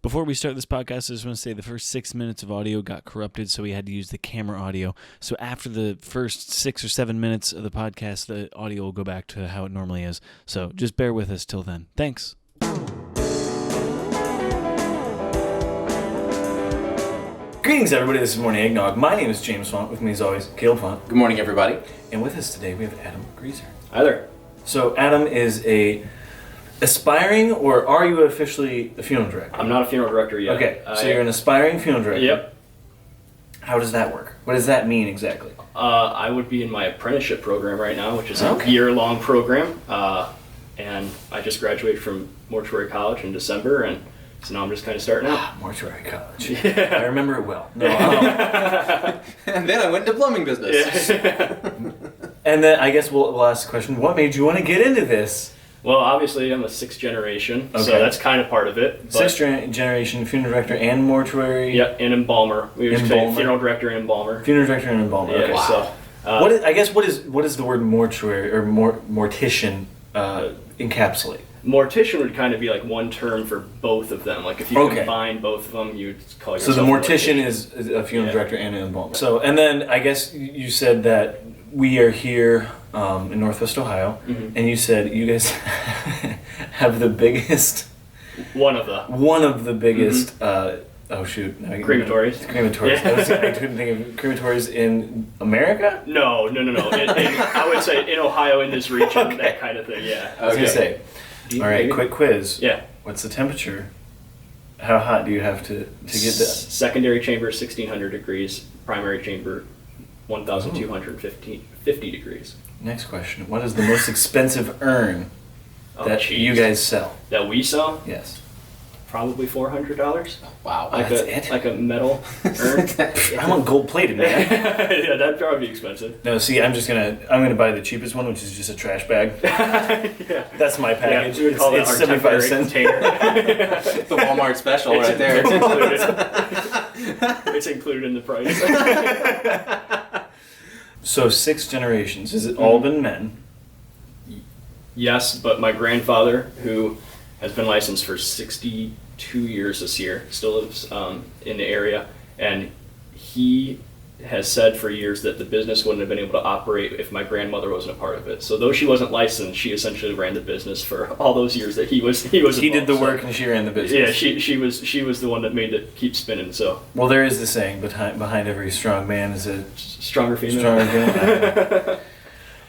Before we start this podcast, I just want to say the first 6 minutes of audio got corrupted, so we had to use the camera audio. So after the first 6 or 7 minutes of the podcast, the audio will go back to how it normally is. So just bear with us till then. Thanks. Greetings, everybody. This is Morning Eggnog. My name is James Font. With me, as always, Caleb Font. Good morning, everybody. And with us today, we have Adam Grieser. Hi there. So Adam is a aspiring, or are you officially a funeral director? I'm not a funeral director yet. Okay, so you're an aspiring funeral director. Yep. How does that work? What does that mean exactly? I would be in my apprenticeship program right now, which is a year-long program. And I just graduated from Mortuary College in December, and so now I'm just kind of starting out. Mortuary College. Yeah. I remember it well. No, And then I went into plumbing business. and then I guess we'll ask the question, what made you want to get into this? Well, obviously I'm a sixth generation, so Okay. that's kind of part of it. But, Sixth generation funeral director and mortuary? Yeah, and embalmer. We would say Embalmer. funeral director and embalmer. Funeral director and embalmer. Yeah, Okay. so, what is the word mortuary or mortician encapsulate? mortician would kind of be like one term for both of them. Like if you combine both of them, you'd call yourself So the mortician mortician. is a funeral director and an embalmer. So, and then I guess you said that we are here in Northwest Ohio, and you said you guys have the biggest... One of the biggest... crematories. Crematories. Yeah. I couldn't think of crematories in America? No. I would say in Ohio, in this region, that kind of thing, yeah. I was going to say. All right, maybe? quick quiz. Yeah. What's the temperature? How hot do you have to get that? Secondary chamber, 1,600 degrees. Primary chamber, 1,250 degrees. Next question. What is the most expensive urn that you geez. guys sell? That we sell? Yes. Probably $400. Wow. Like a metal urn. I want gold plated, man. Yeah, that'd probably be expensive. No, see, I'm gonna buy the cheapest one, which is just a trash bag. Yeah. That's my package. Yeah, we would call it's that our 75 temporary cents. container. The Walmart special right there. It's included. It's included in the price. So 6 generations. Has it all been men? Yes, but my grandfather, who has been licensed for 62 years this year, still lives in the area, and he has said for years that the business wouldn't have been able to operate if my grandmother wasn't a part of it. So though she wasn't licensed, she essentially ran the business for all those years that he was He involved. did the work and she ran the business. Yeah, she was the one that made it keep spinning. So Well, there is the saying, behind every strong man is a stronger female. stronger female.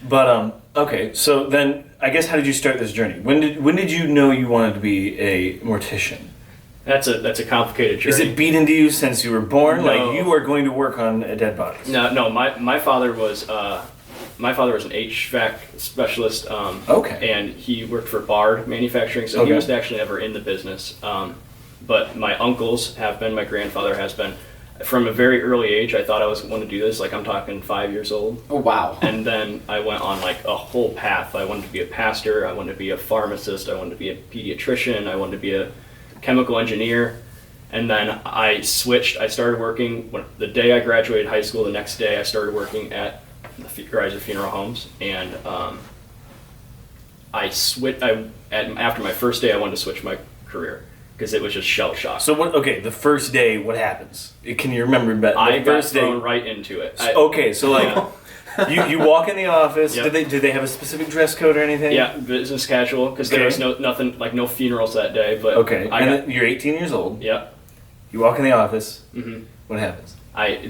But okay, so then I guess how did you start this journey? When did you know you wanted to be a mortician? That's a complicated journey. Is it beat into you since you were born? No. Like you are going to work on dead bodies? No. My father was an HVAC specialist. Okay. And he worked for Bard Manufacturing, so he was actually never in the business. But my uncles have been. My grandfather has been. From a very early age, I thought I was going to do this. Like I'm talking 5 years old. Oh, wow. And then I went on like a whole path. I wanted to be a pastor. I wanted to be a pharmacist. I wanted to be a pediatrician. I wanted to be a chemical engineer. And then I switched. I started working the day I graduated high school. The next day I started working at the Grieser Funeral Homes. And after my first day, I wanted to switch my career because it was just shell shock. So the first day, what happens? Can you remember that? I got first thrown day? right into it. You walk in the office. Yep. Did they have a specific dress code or anything? Yeah, business casual because there was nothing like no funerals that day. But then you're 18 years old. Yeah. You walk in the office. Mm-hmm. What happens?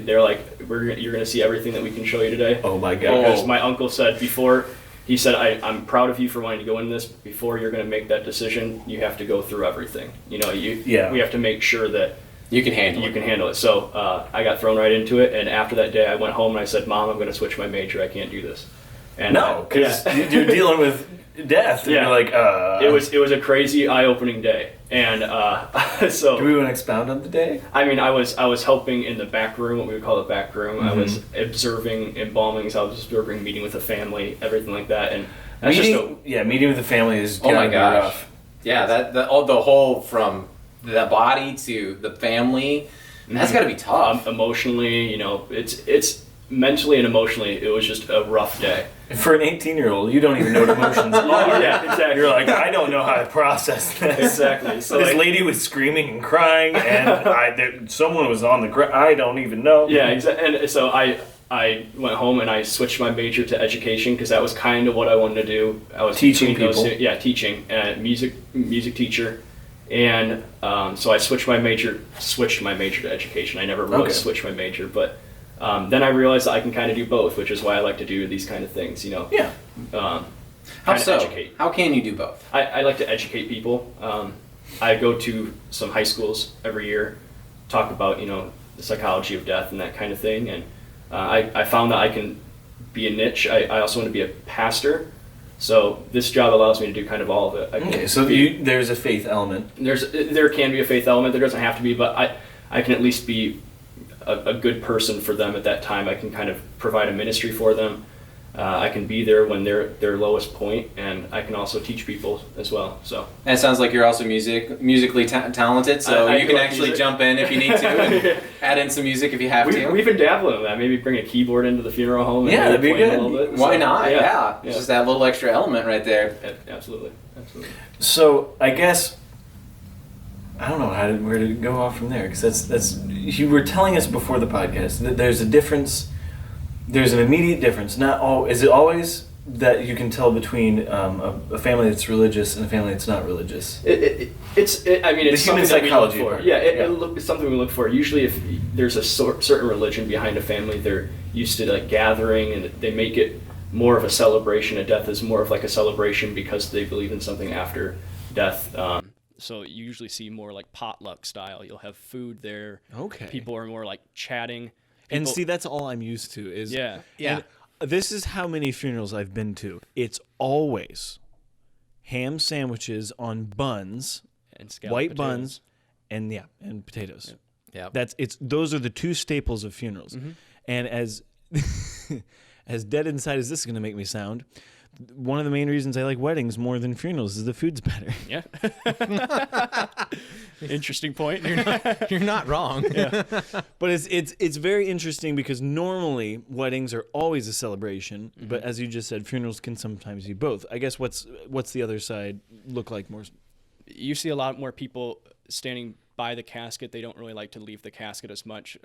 They're like, you're gonna see everything that we can show you today. Oh my God! Because my uncle said before. He said, I'm proud of you for wanting to go into this. Before you're going to make that decision, you have to go through everything. You know, we have to make sure that you can handle it. So I got thrown right into it, and after that day, I went home and I said, Mom, I'm going to switch my major. I can't do this. And because you're dealing with death. And yeah, you're like, It was a crazy, eye-opening day, and so. Do we want to expound on the day? I mean, I was helping in the back room, what we would call the back room. Mm-hmm. I was observing embalmings. I was observing meeting with the family, everything like that, and that's meeting with the family is oh my gosh, rough. Yeah, the whole from the body to the family, that's got to be tough. Emotionally, it's mentally and emotionally, it was just a rough day. For an 18-year-old, you don't even know what emotions are. Yeah, exactly. You're like, I don't know how to process this. Exactly. So this lady was screaming and crying, and someone was on the ground. I don't even know. Yeah, exactly. And so I went home and I switched my major to education because that was kind of what I wanted to do. I was teaching people. Teaching and music teacher, and so I switched my major to education. I never really switched my major, but then I realized that I can kind of do both, which is why I like to do these kind of things. Yeah. How so? Educate. How can you do both? I like to educate people. I go to some high schools every year, talk about the psychology of death and that kind of thing, and I found that I can be a niche. I also want to be a pastor, so this job allows me to do kind of all of it. Okay, so there's a faith element. There can be a faith element. There doesn't have to be, but I can at least be a good person for them at that time. I can kind of provide a ministry for them. I can be there when they're their lowest point, and I can also teach people as well. So and it sounds like you're also musically talented, so you can actually jump in if you need to and add in some music if you have to. We've been dabbling in that. Maybe bring a keyboard into the funeral home. And that'd be good. A little bit. Why not? Yeah. It's just that little extra element right there. Absolutely. So I guess I don't know where to go off from there, because that's you were telling us before the podcast that there's a difference. There's an immediate difference. Is it always that you can tell between a family that's religious and a family that's not religious? It's the human psychology we look for. It's something we look for. Usually, if there's a certain religion behind a family, they're used to like gathering, and they make it more of a celebration. A death is more of like a celebration because they believe in something after death. So you usually see more like potluck style. You'll have food there. Okay. People are more like chatting. And see, that's all I'm used to is... Yeah. And this is how many funerals I've been to. It's always ham sandwiches on buns, and white potatoes. buns, and potatoes. Yeah. Those are the two staples of funerals. Mm-hmm. And as dead inside as this is going to make me sound, one of the main reasons I like weddings more than funerals is the food's better. Yeah. Interesting point. You're not wrong. Yeah. But it's very interesting because normally weddings are always a celebration, mm-hmm. but as you just said, funerals can sometimes be both. I guess what's the other side look like more? You see a lot more people standing by the casket. They don't really like to leave the casket as much.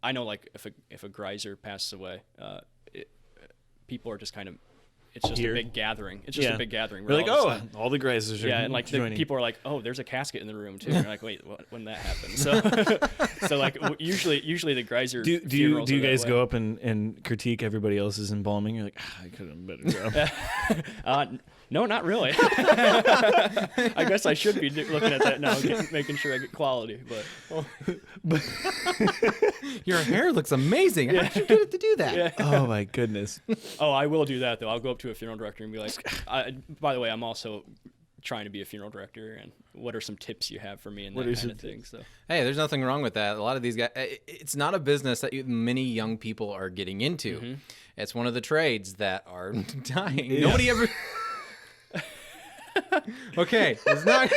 I know, like if a Grieser passes away, people are just kind of. It's just a big gathering. It's just a big gathering. We're like, all the Griesers are and like people are like, oh, there's a casket in the room too. And you're like, wait, when that happened? So like usually the Grieser. Do you guys go up and critique everybody else's embalming? You're like, I could have done a better job. No, not really. I guess I should be looking at that now, making sure I get quality. But your hair looks amazing. How did you get it to do that? Yeah. Oh my goodness. Oh, I will do that though. I'll go up to a funeral director and be like, by the way, I'm also trying to be a funeral director, and what are some tips you have for me and that kind of thing? So hey, there's nothing wrong with that. A lot of these guys, it's not a business that many young people are getting into. Mm-hmm. It's one of the trades that are dying. Yeah. Nobody ever. Okay, it's not.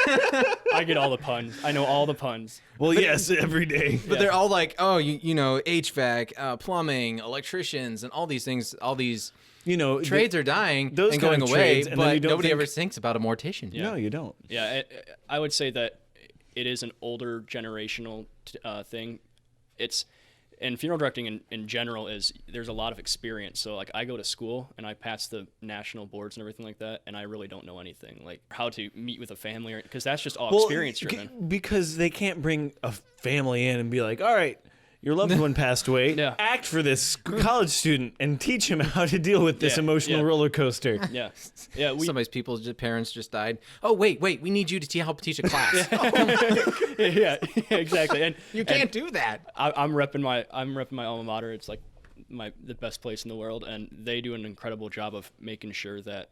I get all the puns. I know all the puns. Well, yes, every day. But they're all like, oh, you know, HVAC, plumbing, electricians, and all these things. All these, trades are dying and going away. But nobody ever thinks about a mortician. Yeah. No, you don't. Yeah, I would say that it is an older generational thing. And funeral directing in general there's a lot of experience. So like I go to school and I pass the national boards and everything like that, and I really don't know anything like how to meet with a family, because that's just all experience driven. Because they can't bring a family in and be like, all right, your loved one passed away. Yeah. Act for this college student and teach him how to deal with this emotional roller coaster. Yeah. Somebody's parents just died. Oh, wait, we need you to help teach a class. Yeah, exactly. And you can't do that. I'm repping my alma mater. It's like the best place in the world, and they do an incredible job of making sure that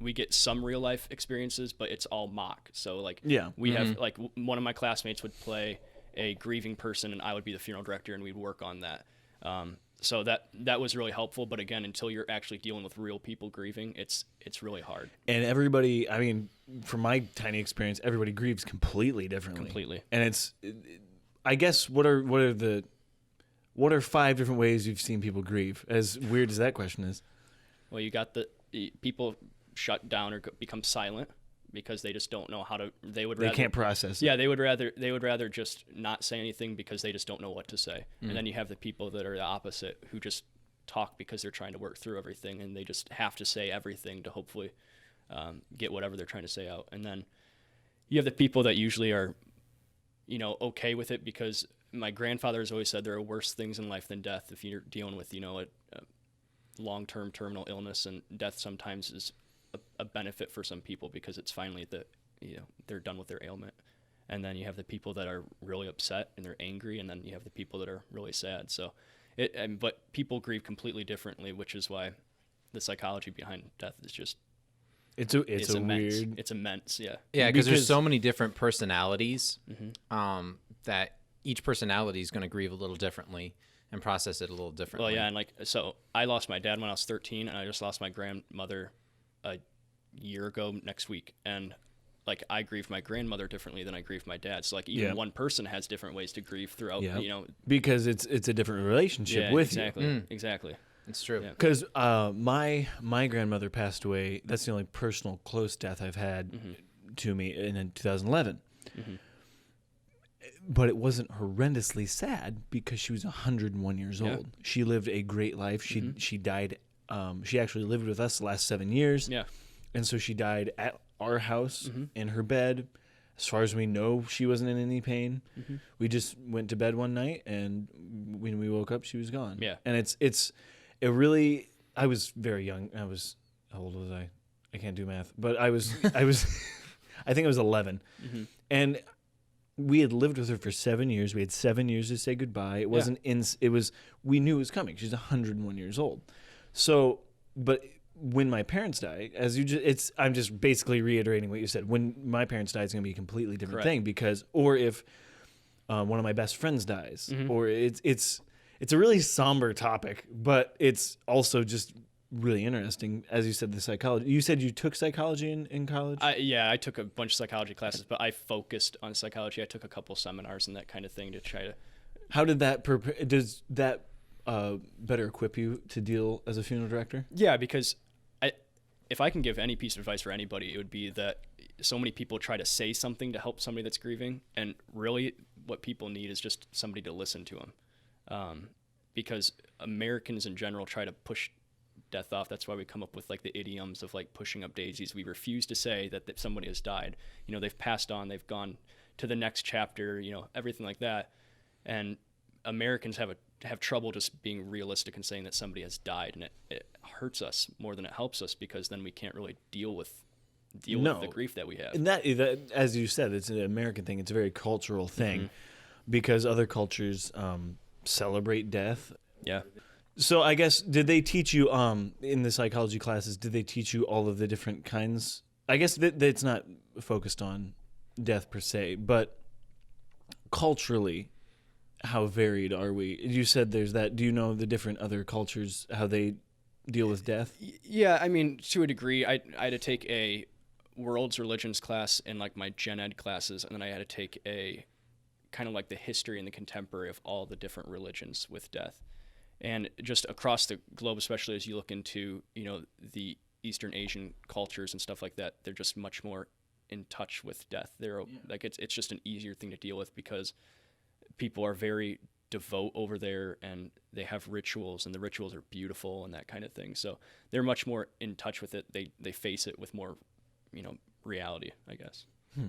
we get some real life experiences, but it's all mock. So like we have like one of my classmates would play a grieving person, and I would be the funeral director, and we'd work on that. So that was really helpful. But again, until you're actually dealing with real people grieving, it's really hard. And everybody, I mean, from my tiny experience, everybody grieves completely differently. Completely. And it's, I guess, what are what are 5 different ways you've seen people grieve? As weird as that question is. Well, you got the people shut down or become silent because they just don't know how to. They can't process it. Yeah, they would rather just not say anything because they just don't know what to say. And then you have the people that are the opposite who just talk because they're trying to work through everything, and they just have to say everything to hopefully get whatever they're trying to say out. And then you have the people that usually are, okay with it, because my grandfather has always said there are worse things in life than death. If you're dealing with, a long-term terminal illness, and death sometimes is a benefit for some people because it's finally they're done with their ailment. And then you have the people that are really upset and they're angry, and then you have the people that are really sad. So but people grieve completely differently, which is why the psychology behind death is just it's immense. Weird. It's immense, yeah. Yeah, because there's so many different personalities that each personality is going to grieve a little differently and process it a little differently. Well, yeah, and so I lost my dad when I was 13, and I just lost my grandmother a year ago next week, and I grieve my grandmother differently than I grieve my dad. So even one person has different ways to grieve throughout. Because it's a different relationship with you. Exactly. It's true. Because my grandmother passed away. That's the only personal close death I've had to me in 2011. But it wasn't horrendously sad because she was 101 years old. She lived a great life. She died. She actually lived with us the last 7 years. Yeah. And so she died at our house in her bed. As far as we know, she wasn't in any pain. We just went to bed one night, and when we woke up, she was gone. Yeah. And it really, I was very young. How old was I? I can't do math, but I was, I think I was 11. And we had lived with her for 7 years. We had 7 years to say goodbye. It wasn't we knew it was coming. She's 101 years old. So, but when my parents die, I'm just basically reiterating what you said. When my parents die, it's going to be a completely different thing or if one of my best friends dies, or it's a really somber topic, but it's also just really interesting. As you said, the psychology. You said you took psychology in college? I took a bunch of psychology classes, but I focused on psychology. I took a couple seminars and that kind of thing to try to. How did that does that better equip you to deal as a funeral director? Yeah, because if I can give any piece of advice for anybody, it would be that so many people try to say something to help somebody that's grieving, and really what people need is just somebody to listen to them. Because Americans in general try to push death off. That's why we come up with the idioms of pushing up daisies. We refuse to say that somebody has died. They've passed on, they've gone to the next chapter, everything like that. And Americans have trouble just being realistic and saying that somebody has died, and it hurts us more than it helps us, because then we can't really deal with the grief that we have. And that, as you said, it's an American thing. It's a very cultural thing, because other cultures celebrate death. Yeah. So I guess, did they teach you in the psychology classes, did they teach you all of the different kinds? I guess that it's not focused on death per se, but culturally, how varied are we? You said there's that. Do you know the different other cultures, how they deal with death? Yeah, I mean, to a degree. I had to take a world's religions class in my gen ed classes, and then I had to take a kind of the history and the contemporary of all the different religions with death. And just across the globe, especially as you look into, the Eastern Asian cultures and stuff like that, they're just much more in touch with death. They're it's just an easier thing to deal with, because people are very devout over there, and they have rituals, and the rituals are beautiful and that kind of thing. So they're much more in touch with it. They face it with more, reality, I guess. So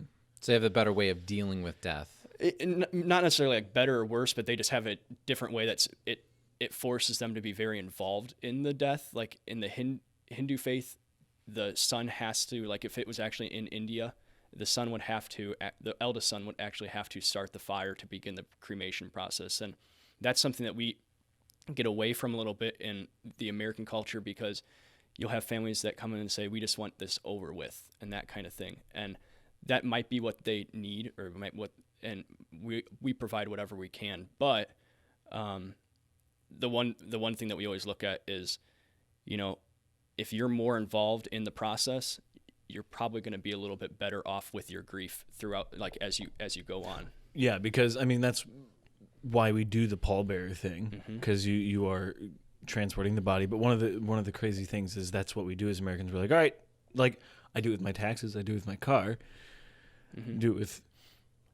they have a better way of dealing with death. Not necessarily better or worse, but they just have a different way it forces them to be very involved in the death. In the Hindu faith, the son has to, if it was actually in India, the eldest son would actually have to start the fire to begin the cremation process. And that's something that we get away from a little bit in the American culture, because you'll have families that come in and say, we just want this over with, and that kind of thing. And that might be what they need, and we provide whatever we can. But the one thing that we always look at is, if you're more involved in the process, you're probably going to be a little bit better off with your grief throughout, as you go on. Yeah, because I mean, that's why we do the pallbearer thing, because you are transporting the body. But one of the crazy things is that's what we do as Americans. We're like, all right, like I do it with my taxes, I do it with my car, do it with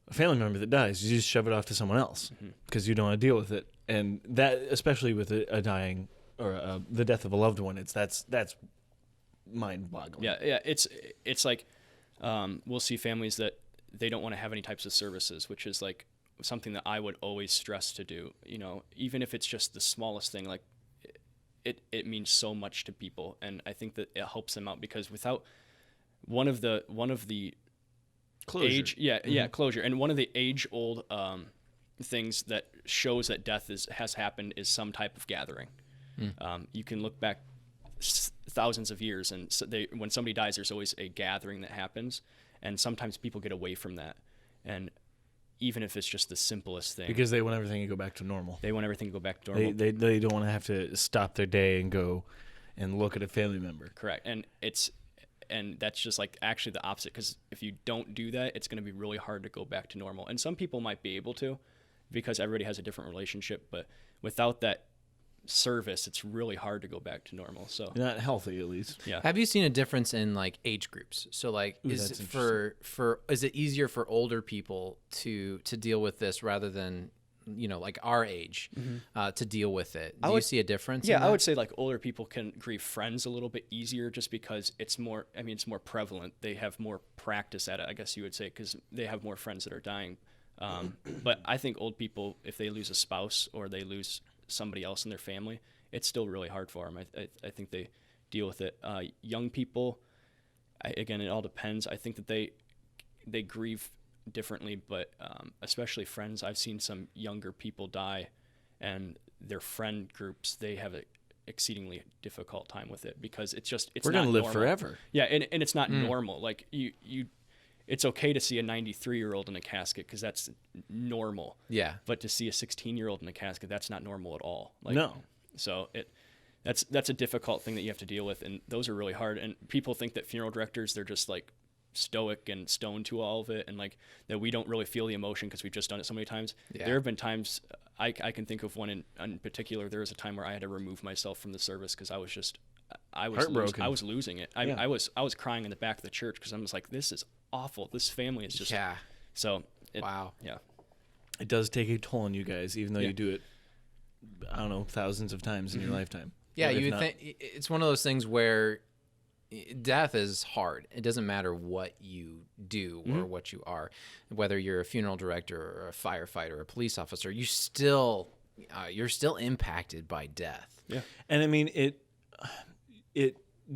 a family member that dies. You just shove it off to someone else because you don't want to deal with it. And that, especially with a dying or the death of a loved one, that's mind-boggling. Yeah. It's like we'll see families that they don't want to have any types of services, which is like something that I would always stress to do. You know, even if it's just the smallest thing, like it means so much to people, and I think that it helps them out because without one of the closure. Closure, and one of the age-old things that shows that death has happened is some type of gathering. You can look back thousands of years, and when somebody dies, there's always a gathering that happens, and sometimes people get away from that, and even if it's just the simplest thing, because they want everything to go back to normal. They want everything to go back to normal. They don't want to have to stop their day and go and look at a family member. Correct, and that's just like actually the opposite, because if you don't do that, it's going to be really hard to go back to normal. And some people might be able to, because everybody has a different relationship, but without that service, it's really hard to go back to normal. So not healthy, at least. Yeah. Have you seen a difference in like age groups? So like, is it easier for older people to deal with this rather than, you know, like our age to deal with it? Do you see a difference? Yeah, I would say like older people can grieve friends a little bit easier, just because it's more prevalent. They have more practice at it, I guess you would say, because they have more friends that are dying. But I think old people, if they lose a spouse or they lose somebody else in their family, it's still really hard for them. I think they deal with it. Young people, again, it all depends. I think that they grieve differently, but especially friends. I've seen some younger people die, and their friend groups, they have an exceedingly difficult time with it, because it's we're not gonna live normal. forever. Yeah, and it's not normal. Like you it's okay to see a 93-year-old in a casket because that's normal. Yeah. But to see a 16-year-old in a casket, that's not normal at all. Like, no. So that's a difficult thing that you have to deal with, and those are really hard. And people think that funeral directors, they're just like stoic and stoned to all of it, and like that we don't really feel the emotion because we've just done it so many times. Yeah. There have been times, I can think of one in particular. There was a time where I had to remove myself from the service because I was heartbroken. I was losing it. I was crying in the back of the church because I was like, this is awful. This family is just So wow. Yeah. It does take a toll on you guys, even though you do it, I don't know, thousands of times in your lifetime. Yeah, you would think it's one of those things where death is hard. It doesn't matter what you do or what you are, whether you're a funeral director or a firefighter or a police officer. You're still impacted by death. Yeah, and I mean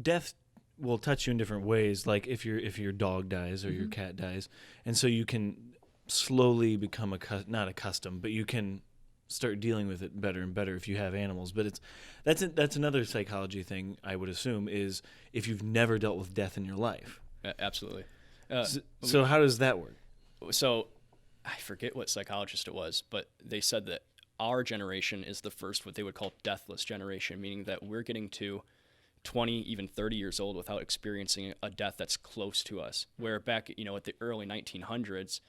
death will touch you in different ways. Like if your dog dies or your cat dies, and so you can slowly become not accustomed, but you can start dealing with it better and better if you have animals. But that's another psychology thing, I would assume, is if you've never dealt with death in your life. Absolutely. So how does that work? So I forget what psychologist it was, but they said that our generation is the first what they would call deathless generation, meaning that we're getting to 20, even 30 years old without experiencing a death that's close to us. Where back, at the early 1900s,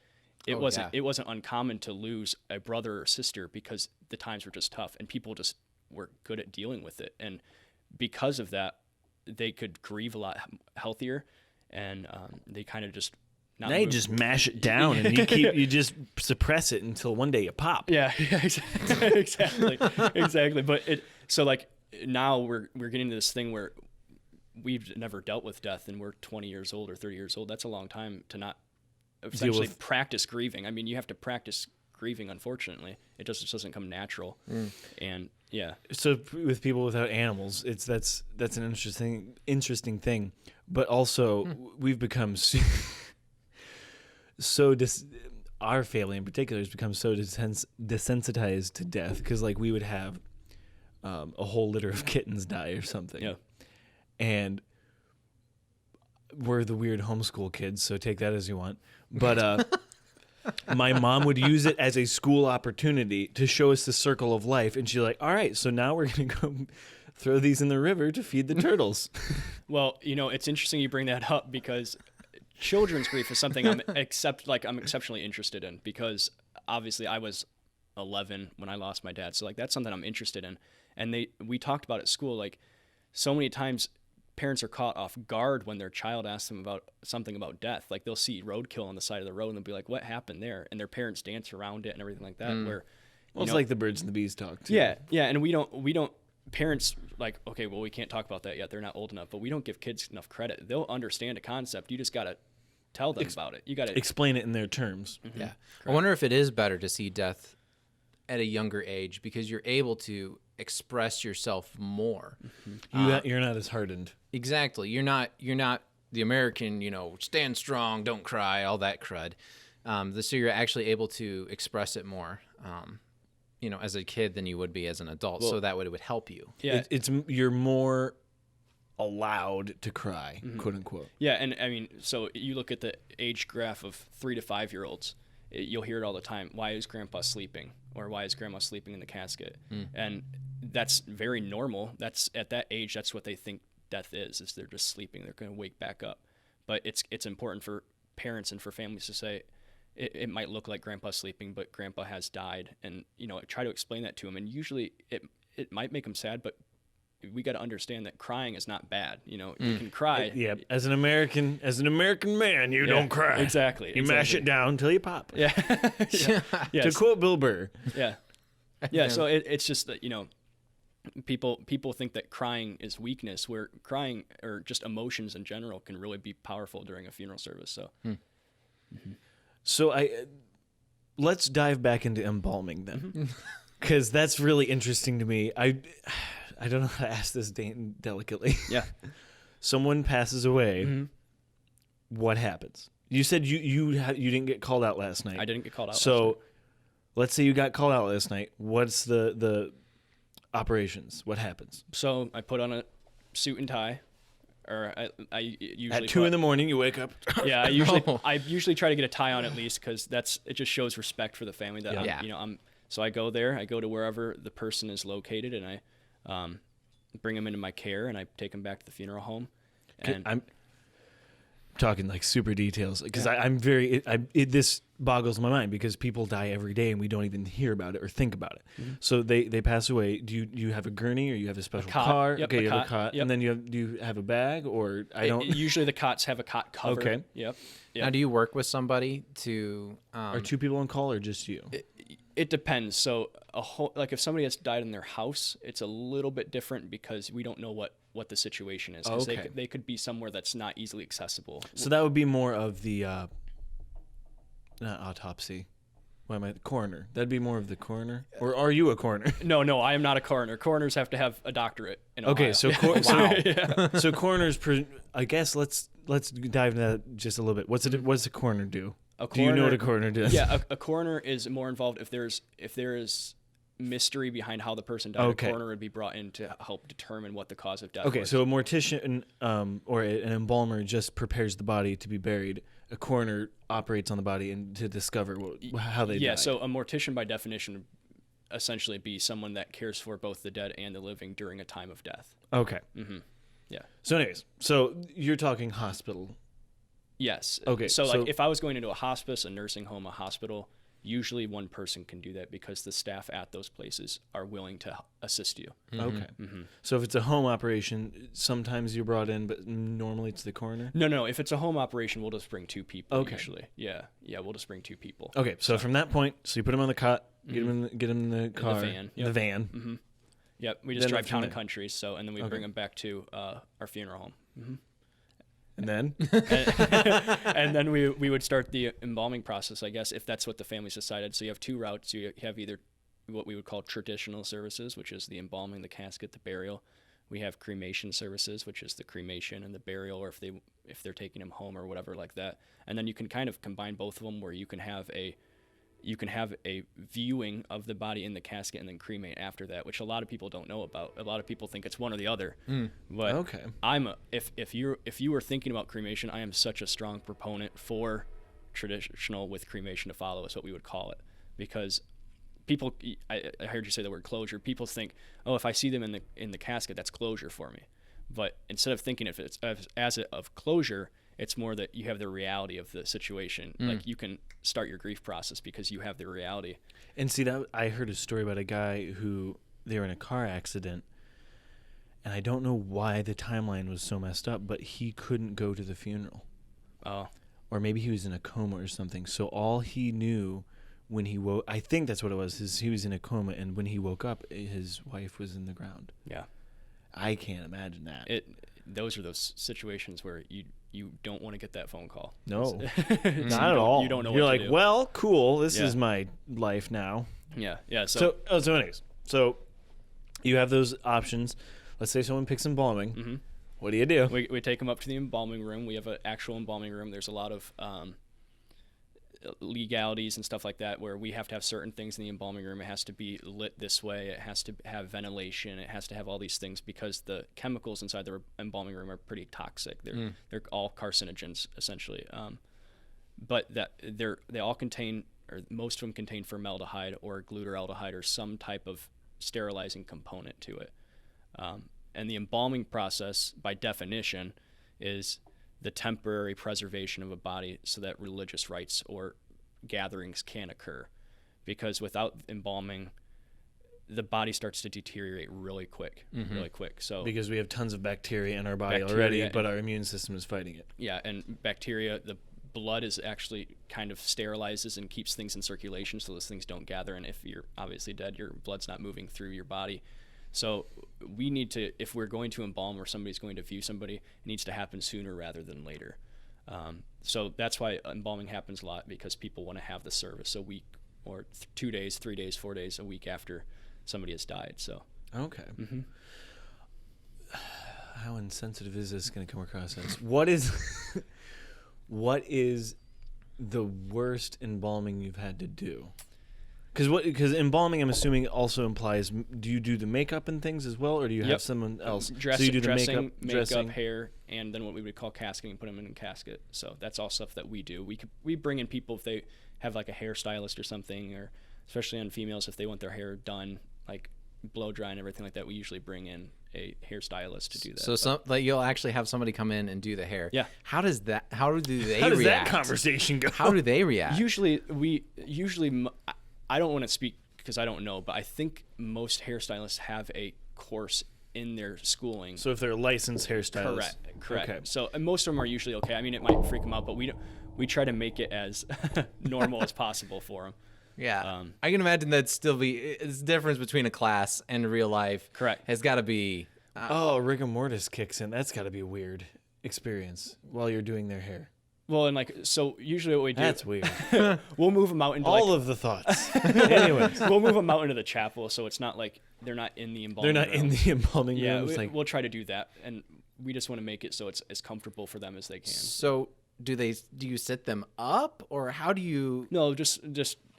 it wasn't uncommon to lose a brother or sister because the times were just tough and people just were good at dealing with it. And because of that, they could grieve a lot healthier, and they kind of just now you just mash it down and you just suppress it until one day you pop. Yeah, exactly. But now we're getting to this thing where we've never dealt with death, and we're 20 years old or 30 years old. That's a long time to not essentially practice grieving. I mean, you have to practice grieving, unfortunately. It just doesn't come natural. And yeah. So with people without animals, that's an interesting thing. But also we've become our family in particular has become so desensitized to death, because like we would have a whole litter of kittens die or something. Yeah. And we're the weird homeschool kids, so take that as you want. But my mom would use it as a school opportunity to show us the circle of life. And she's like, all right, so now we're going to go throw these in the river to feed the turtles. Well, it's interesting you bring that up, because children's grief is something I'm exceptionally interested in, because obviously I was 11 when I lost my dad. So like that's something I'm interested in. And we talked about at school, like so many times parents are caught off guard when their child asks them about something about death. Like they'll see roadkill on the side of the road and they'll be like, what happened there? And their parents dance around it and everything like that. Where, well, it's like the birds and the bees talk too. Yeah. Yeah. And we don't, parents like, okay, well, we can't talk about that yet. They're not old enough, but we don't give kids enough credit. They'll understand a concept. You just got to tell them about it. You got to explain it in their terms. Yeah. Correct. I wonder if it is better to see death at a younger age because you're able to express yourself more. You're not as hardened. Exactly. You're not the American, stand strong, don't cry, all that crud. So you're actually able to express it more, as a kid than you would be as an adult. Well, so that would help you. Yeah. You're more allowed to cry, quote unquote. Yeah. And I mean, so you look at the age graph of 3 to 5 year olds, you'll hear it all the time. Why is grandpa sleeping? Or why is grandma sleeping in the casket? And that's very normal. That's at that age, that's what they think death is they're just sleeping. They're going to wake back up. But it's important for parents and for families to say, it might look like grandpa's sleeping, but grandpa has died. And, try to explain that to him. And usually it might make him sad, but we got to understand that crying is not bad. You can cry. Yeah. As an American man, you don't cry. Exactly. You mash it down until you pop. Yeah. Yeah. To quote Bill Burr. Yeah. Yeah. So it's just that, people think that crying is weakness, where crying or just emotions in general can really be powerful during a funeral service. So, So let's dive back into embalming then, because that's really interesting to me. I don't know how to ask this delicately. Yeah. Someone passes away. What happens? You said you didn't get called out last night. I didn't get called out. So, let's say you got called out last night. What's the operations? What happens? So I put on a suit and tie, or I usually at 2 a.m. you wake up. Yeah, I usually try to get a tie on at least, because it just shows respect for the family that I'm. So I go there. I go to wherever the person is located, and I bring them into my care, and I take them back to the funeral home. And I'm talking like super details, because this boggles my mind, because people die every day and we don't even hear about it or think about it. So they pass away. Do you have a gurney, or you have a special car? Yep, okay, you have a cot, and then do you have a bag, or usually the cots have a cot cover. Okay. Yep. Now, do you work with somebody to? Are 2 people on call, or just you? It depends. So like if somebody has died in their house, it's a little bit different, because we don't know what the situation is. Okay. They could be somewhere that's not easily accessible. So that would be more of the not autopsy. Why am I coroner? That'd be more of the coroner. Or are you a coroner? No, I am not a coroner. Coroners have to have a doctorate in Ohio. Okay, so Wow. So coroners. I guess let's dive into that just a little bit. What's a coroner do? Do you know what a coroner does? Yeah, a coroner is more involved if there is mystery behind how the person died. Okay. A coroner would be brought in to help determine what the cause of death Okay, was. so a mortician or an embalmer just prepares the body to be buried. A coroner operates on the body and to discover how they died. Yeah, so a mortician by definition would essentially be someone that cares for both the dead and the living during a time of death. Okay. Yeah. So anyways, so you're talking hospital. Yes. Okay. So like if I was going into a hospice, a nursing home, a hospital, usually one person can do that, because the staff at those places are willing to assist you. Okay. So if it's a home operation, sometimes you're brought in, but normally it's the coroner? No. If it's a home operation, we'll just bring 2 people. Okay. Usually. Yeah, we'll just bring 2 people. Okay. So from that point, you put them on the cot, get them in the car, the van. The van. Yep. We just drive town and country. And then we bring them back to our funeral home. And then? And then we would start the embalming process, I guess, if that's what the family's decided. So you have 2 routes. You have either what we would call traditional services, which is the embalming, the casket, the burial. We have cremation services, which is the cremation and the burial, or if they're taking them home or whatever like that. And then you can kind of combine both of them, where you can have a viewing of the body in the casket and then cremate after that, which a lot of people don't know about. A lot of people think it's one or the other. But okay. If you were thinking about cremation, I am such a strong proponent for traditional with cremation to follow, is what we would call it, because people, I heard you say the word closure. People think, oh, if I see them in the casket, that's closure for me. But instead of thinking of it as of closure, It's more that you have the reality of the situation. Like you can start your grief process because you have the reality. And see, that I heard a story about a guy who they were in a car accident, and I don't know why the timeline was so messed up, but he couldn't go to the funeral. Oh. Or maybe he was in a coma or something. So all he knew when he woke, I think that's what it was, is he was in a coma, and when he woke up, his wife was in the ground. Yeah. I can't imagine that. Those are those situations where you don't want to get that phone call. No, Not not at all. You don't know You're what like, to do. well, cool. This Yeah. is my life now. Yeah. So anyways, so you have those options. Let's say someone picks embalming. Mm-hmm. What do you do? We take them up to the embalming room. We have an actual embalming room. There's a lot of legalities and stuff like that where we have to have certain things in the embalming room. It has to be lit this way. It has to have ventilation. It has to have all these things because the chemicals inside the embalming room are pretty toxic. They're all carcinogens essentially. But that they all contain, or most of them contain, formaldehyde or glutaraldehyde or some type of sterilizing component to it. And the embalming process, by definition, is the temporary preservation of a body so that religious rites or gatherings can occur. Because without embalming, the body starts to deteriorate really quick. So Because we have tons of bacteria in our body Bacteria already, but our immune system is fighting it. yeah, and bacteria, the blood is actually kind of sterilizes and keeps things in circulation so those things don't gather. And if you're obviously dead, your blood's not moving through your body. So we need to, if we're going to embalm or somebody's going to view somebody, it needs to happen sooner rather than later. So that's why embalming happens a lot, because people want to have the service a week or 2 days, 3 days, 4 days, a week after somebody has died. So Okay. Mm-hmm. How insensitive is this going to come across as? What is the worst embalming you've had to do? Because embalming, I'm assuming, also implies, do you do the makeup and things as well, or do you have someone else? Dressing, so you do the dressing, makeup, hair, and then what we would call casketing, put them in a casket. So that's all stuff that we do. We bring in people if they have like a hairstylist or something, or especially on females if they want their hair done, like blow dry and everything like that. We usually bring in a hairstylist to do that. So you'll actually have somebody come in and do the hair. Yeah. How do they How does react? that conversation go? How do they react? Usually I don't want to speak because I don't know, but I think most hairstylists have a course in their schooling. So if they're a licensed hairstylist. Correct. Okay. So and most of them are usually okay. I mean, it might freak them out, but we try to make it as normal as possible for them. Yeah. I can imagine that'd still be, it's the difference between a class and real life. Correct. Has got to be. Rigor mortis kicks in. That's got to be a weird experience while you're doing their hair. Well, and so usually what we do. That's weird. We'll move them out into All of the thoughts. Anyways. We'll move them out into the chapel, so it's not like they're not in the embalming They're not room. in the embalming room. Yeah, It's we'll try to do that, and we just want to make it so it's as comfortable for them as they can. So do you sit them up, or how do you? No, just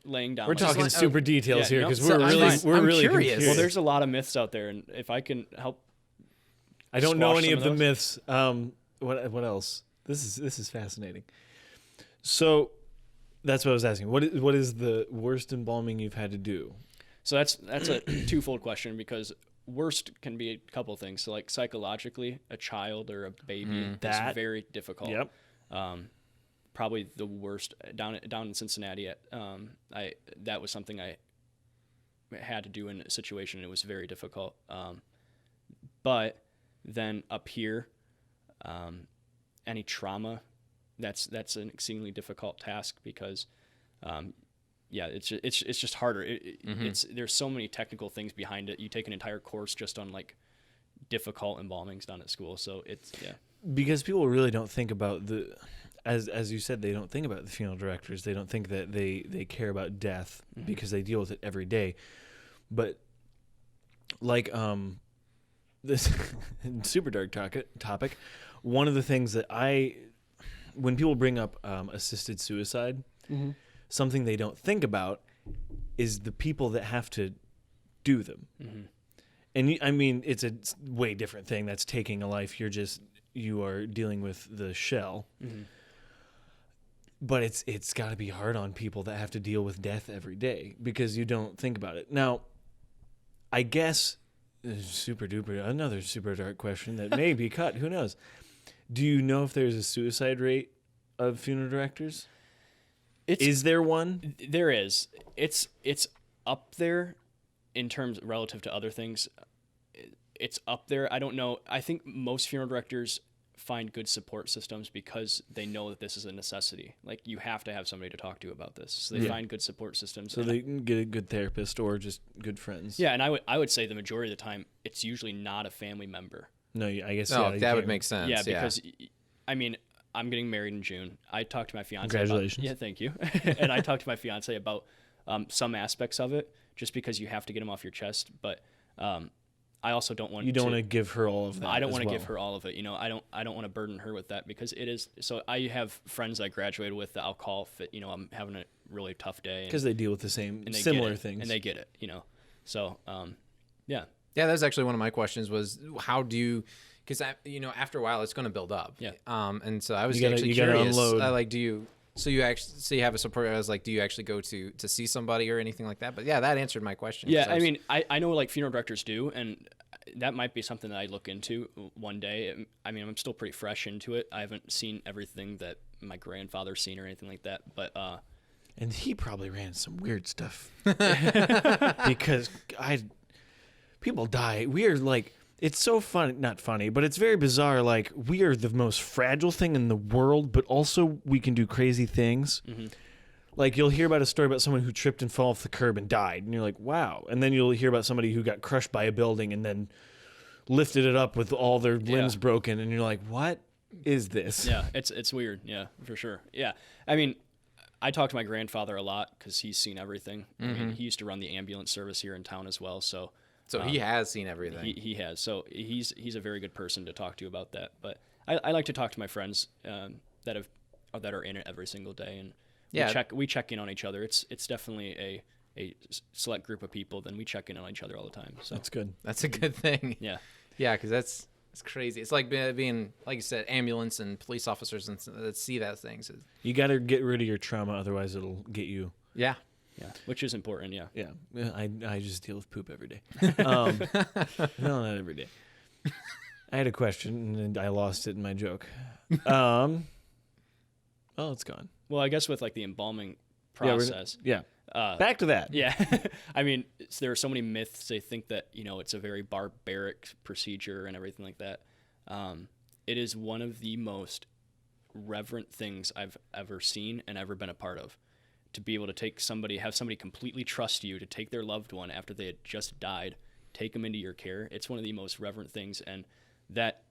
laying down. we're like talking this. super details here because so we're I'm really curious. confused. Well, there's a lot of myths out there, and if I can help, I don't know squash any some of the of myths. What else? This is fascinating. So that's what I was asking. What is the worst embalming you've had to do? So that's a twofold question, because worst can be a couple of things. So like psychologically, a child or a baby is very difficult. Yep. Probably the worst down in Cincinnati. That was something I had to do in a situation. It was very difficult. But then up here, any trauma, that's an exceedingly difficult task because, it's just harder. There's so many technical things behind it. You take an entire course just on like difficult embalmings done at school. So because people really don't think about as you said, they don't think about the funeral directors. They don't think that they care about death because they deal with it every day. But like this super dark topic, one of the things that when people bring up assisted suicide, something they don't think about is the people that have to do them. And I mean, it's a way different thing. That's taking a life. You are dealing with the shell. But it's got to be hard on people that have to deal with death every day because you don't think about it. Now, I guess another super dark question that may be cut. Who knows? Do you know if there's a suicide rate of funeral directors? Is there one? There is. It's up there in terms relative to other things. It's up there. I don't know. I think most funeral directors find good support systems because they know that this is a necessity. Like, you have to have somebody to talk to about this. So they find good support systems. So they can get a good therapist or just good friends. Yeah, and I would say the majority of the time it's usually not a family member. No, I guess that would make sense. Yeah, because I mean, I'm getting married in June. I talked to my fiance. Congratulations. Yeah, thank you. And I talked to my fiance about some aspects of it, just because you have to get them off your chest. But I also don't want you don't want to give her all of that. I don't want to give her all of it. You know, I don't want to burden her with that, because it is. So I have friends I graduated with that I'll call if you know I'm having a really tough day, because they deal with the same similar things, and they get it. You know, so yeah. Yeah, that's actually one of my questions was, how do you, because you know, after a while it's going to build up. Yeah. And so I was you actually gotta curious. unload. Like, do you have a support? I was like, do you actually go to see somebody or anything like that? But yeah, that answered my question. Yeah, I mean, I know like funeral directors do, and that might be something that I look into one day. I mean, I'm still pretty fresh into it. I haven't seen everything that my grandfather's seen or anything like that, but and he probably ran some weird stuff because people die. We are like, it's so fun, not funny, but it's very bizarre. Like, we are the most fragile thing in the world, but also we can do crazy things. Mm-hmm. Like, you'll hear about a story about someone who tripped and fell off the curb and died, and you're like, wow. And then you'll hear about somebody who got crushed by a building and then lifted it up with all their limbs broken, and you're like, what is this? Yeah, it's weird. Yeah, for sure. Yeah, I mean, I talk to my grandfather a lot because he's seen everything. I mean, he used to run the ambulance service here in town as well, so he has seen everything. He has. So he's a very good person to talk to about that. But I like to talk to my friends that are in it every single day, and we check in on each other. It's definitely a select group of people. Then we check in on each other all the time. So That's good. That's a good thing. Yeah. Yeah, because it's crazy. It's like being, like you said, ambulance and police officers and that see those things. You got to get rid of your trauma, otherwise it'll get you. Yeah. Yeah, which is important. Yeah. Yeah, I just deal with poop every day. No, not every day. I had a question and I lost it in my joke. Oh, it's gone. Well, I guess with like the embalming process. Yeah. Back to that. Yeah. I mean, there are so many myths. They think that, you know, it's a very barbaric procedure and everything like that. It is one of the most reverent things I've ever seen and ever been a part of. To be able to have somebody completely trust you to take their loved one after they had just died, take them into your care. It's one of the most reverent things. And that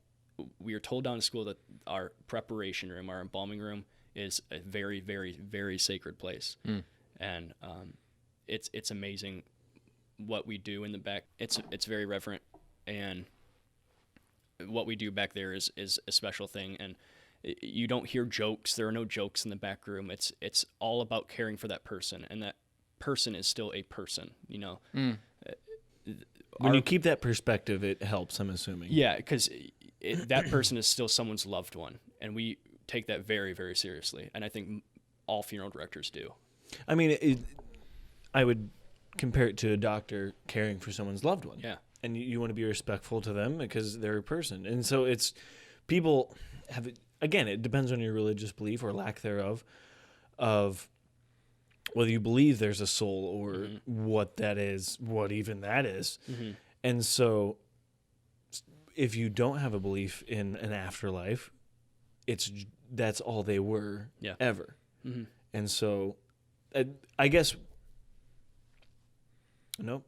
we are told down in school that our preparation room, our embalming room, is a very, very, very sacred place. And it's amazing what we do in the back. It's very reverent, and what we do back there is a special thing. And you don't hear jokes. There are no jokes in the back room. It's all about caring for that person, and that person is still a person, you know. When you keep that perspective, it helps, I'm assuming. Yeah, because that person is still someone's loved one, and we take that very, very seriously. And I think all funeral directors do. I mean, I would compare it to a doctor caring for someone's loved one. Yeah. And you want to be respectful to them because they're a person. And so it's, people have, again, it depends on your religious belief or lack thereof, of whether you believe there's a soul or what that is, what even that is. And so if you don't have a belief in an afterlife, that's all they were ever. And so I guess, nope.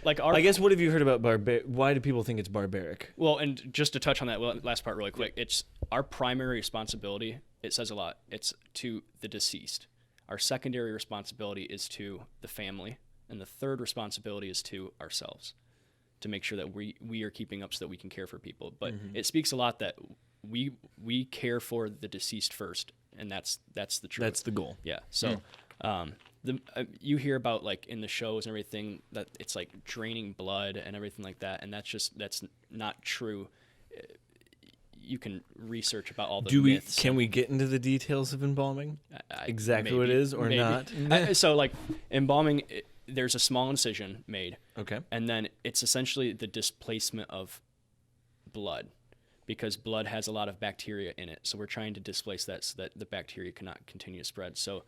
I guess, what have you heard about why do people think it's barbaric? Well, and just to touch on that last part really quick, it's our primary responsibility. It says a lot. It's to the deceased. Our secondary responsibility is to the family, and the third responsibility is to ourselves, to make sure that we are keeping up so that we can care for people. But it speaks a lot that we care for the deceased first, and that's the truth. That's the goal. Yeah. So, you hear about like in the shows and everything that it's like draining blood and everything like that, and that's not true. You can research about all the myths. Can we get into the details of embalming? Exactly what it is or not? So like embalming, there's a small incision made. Okay. And then it's essentially the displacement of blood. because blood has a lot of bacteria in it. So we're trying to displace that so that the bacteria cannot continue to spread. So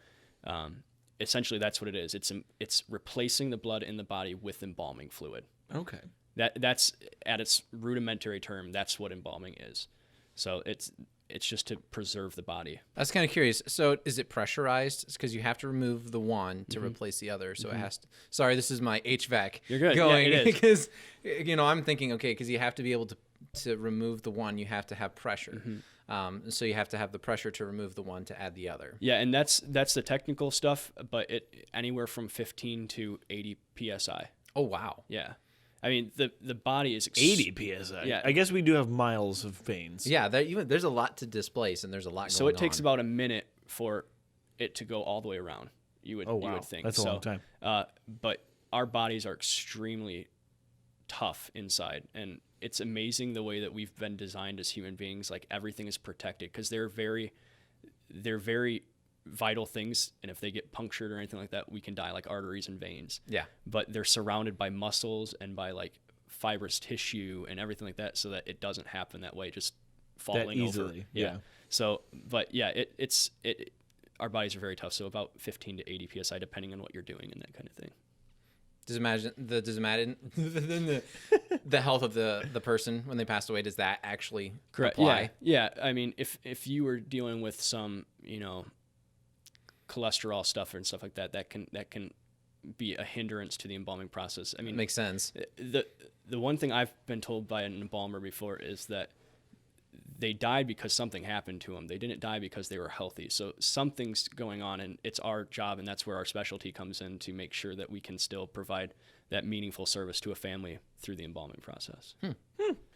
essentially that's what it is. It's replacing the blood in the body with embalming fluid. Okay. That's at its rudimentary term, that's what embalming is. So it's just to preserve the body. I was kind of curious. So is it pressurized? Because you have to remove the one to replace the other. So it has to. Sorry, this is my HVAC. You're good. Going Yeah, it is. because I'm thinking, okay, because you have to be able to remove the one, you have to have pressure. So you have to have the pressure to remove the one to add the other. Yeah, and that's the technical stuff, but it anywhere from 15 to 80 psi. Oh wow. Yeah. I mean, the body is 80 psi. Yeah. I guess we do have miles of veins. Yeah, there's a lot to displace, and there's a lot going on. So it takes about a minute for it to go all the way around. You would think. That's a long time. But our bodies are extremely tough inside, and it's amazing the way that we've been designed as human beings. Like everything is protected because they're very vital things, and if they get punctured or anything like that, we can die, like arteries and veins. Yeah. But they're surrounded by muscles and by like fibrous tissue and everything like that, so that it doesn't happen that way, just falling that easily. over. Yeah. So, but yeah, it's our bodies are very tough. So about 15 to 80 psi, depending on what you're doing and that kind of thing. Does it imagine the health of the person when they passed away? Does that actually apply? Yeah. I mean, if you were dealing with some, cholesterol stuff and stuff like that, that can be a hindrance to the embalming process. I mean, it makes sense. The one thing I've been told by an embalmer before is that they died because something happened to them. They didn't die because they were healthy. So something's going on, and it's our job, and that's where our specialty comes in, to make sure that we can still provide that meaningful service to a family through the embalming process.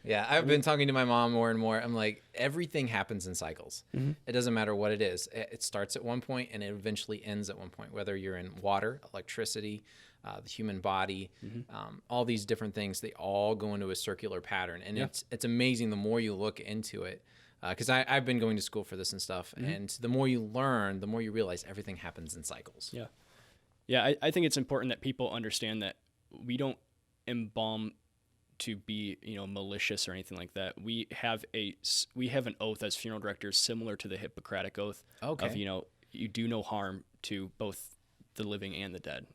Yeah, I've been talking to my mom more and more. I'm like, everything happens in cycles. It doesn't matter what it is. It starts at one point and it eventually ends at one point, whether you're in water, electricity, the human body, all these different things, they all go into a circular pattern. And it's amazing the more you look into it. Because I've been going to school for this and stuff. And the more you learn, the more you realize everything happens in cycles. Yeah. Yeah, I think it's important that people understand that we don't embalm to be, malicious or anything like that. We have an oath as funeral directors similar to the Hippocratic Oath of, you do no harm to both the living and the dead.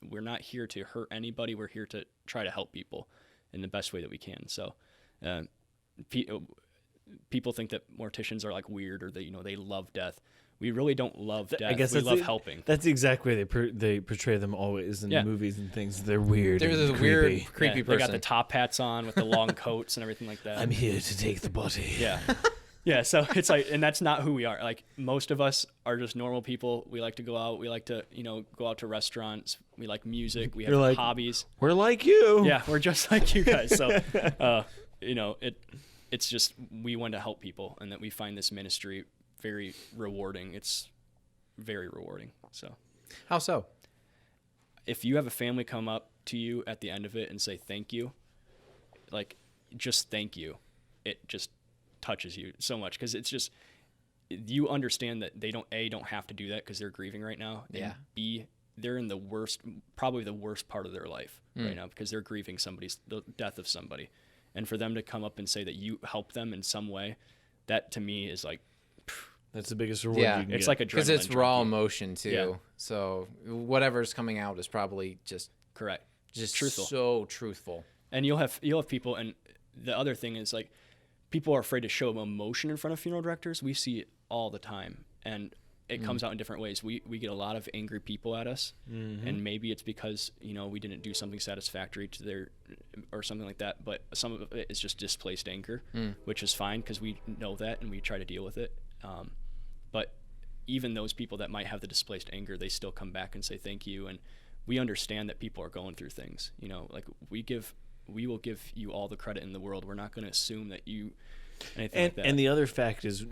We're not here to hurt anybody. We're here to try to help people in the best way that we can. So, people think that morticians are like weird, or that, they love death. We really don't love death. I guess we love helping. That's the exact way they portray them always in movies and things. They're weird. They're this weird, creepy person. They got the top hats on with the long coats and everything like that. I'm here to take the body. Yeah. Yeah, so it's like, and that's not who we are. Like, most of us are just normal people. We like to go out. We like to, go out to restaurants. We like music. We have hobbies. We're like you. Yeah, we're just like you guys. So, it's just, we want to help people, and that we find this ministry very rewarding. It's very rewarding. So, how so? If you have a family come up to you at the end of it and say thank you, like, just thank you, it just touches you so much, because it's just, you understand that they don't have to do that because they're grieving right now, and B, they're in probably the worst part of their life right now, because they're grieving the death of somebody, and for them to come up and say that you help them in some way, that to me is like, that's the biggest reward you can it's get. like adrenaline, because it's raw emotion too. Yeah. So whatever's coming out is probably just correct, just truthful. So truthful. And you'll have people, and the other thing is, like, people are afraid to show emotion in front of funeral directors. We see it all the time, and it comes out in different ways. We get a lot of angry people at us, and maybe it's because we didn't do something satisfactory to their, or something like that. But some of it is just displaced anger, which is fine because we know that and we try to deal with it. But even those people that might have the displaced anger, they still come back and say thank you, and we understand that people are going through things. Like, we will give you all the credit in the world. We're not going to assume that you anything like that. And the other fact is,